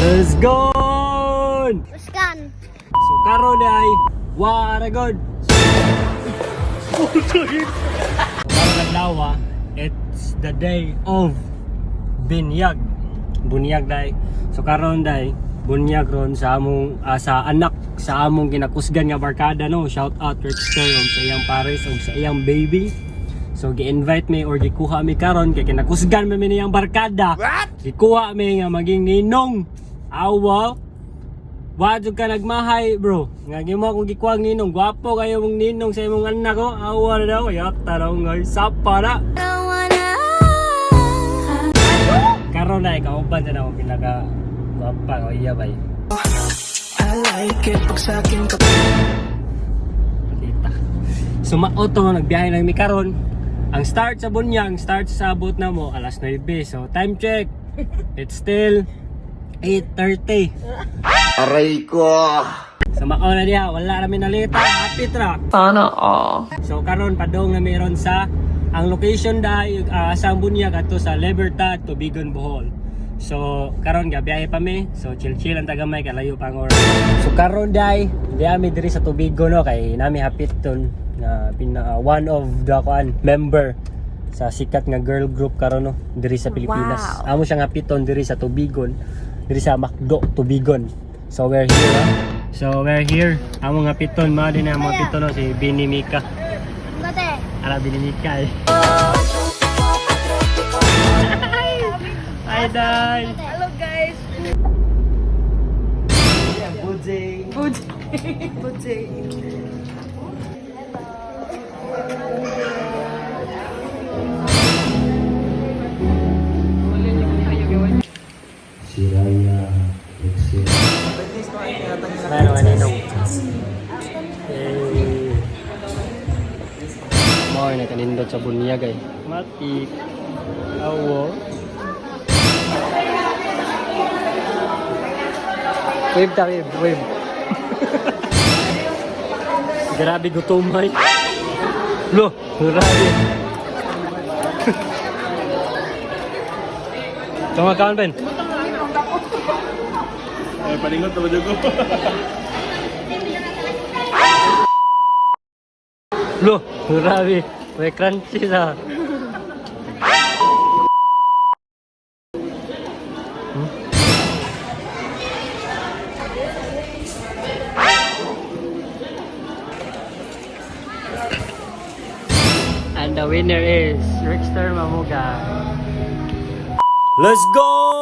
Let's go! Scan. So karon ay Waragod. Karong adlaw, it's the day of Binyag. Bunyag day. So karon day bunyag ron sa among sa anak sa among kinakusgan nga barkada no. Shout out Rickster sa iyang pares ug sa iyang baby. So gi-invite me or gikuha mi karon kay kinakusgan mi niyang barkada. What? Gikuha mi nga maging ninong. Awa. Wadyo ka nagmahay bro. Nga mo akong gikuha ninong. Gwapo kayo mong ninong sa imong anak ko. Awa na daw. Yata daw nga. Sapa na. Karon na ikauban na akong pinaka gwapa ko iya bay. I like it pag sakin ka. Palita. Sumaot to nagbiyahe lang mi karon. Ang start sa bunyang, start sa abot na mo alas 9. So time check. It's still 8:30. Aray ko! So mao na diha, wala namin nalita, hapit ra. Sana all. So karon padong na meron sa ang location dai sa bunyag ato sa Libertad, Tubigon, Bohol. So karon gabiyahe pa mi. So chill ang tagamay kalayo pa ang oras. So karon dai, mi diri sa Tubigon no kay nami hapit ton na one of the member sa sikat nga girl group karon no diri sa Pilipinas. Wow. Amo siya nga piton diri sa Tubigon, diri sa Macdo, Tubigon. So we're here. So we're here. Amo nga piton mga din ang mga piton no si Bini Mika. Gate. Ara Bini Mika eh. Hi Day. Hello guys. Budjay. Budjay. Si Raya, Excel. Ano ninong? Mo na kanindot sa bunyag ay. Mati. Awo. Wave ta, wave. Grabe gutomay. Lo, grabe. Tama kaon Ben. Ay, palingot na ba dyan ko? Lo, grabe. May crunchy sa. And the winner is Rickster Mamuga. Let's go!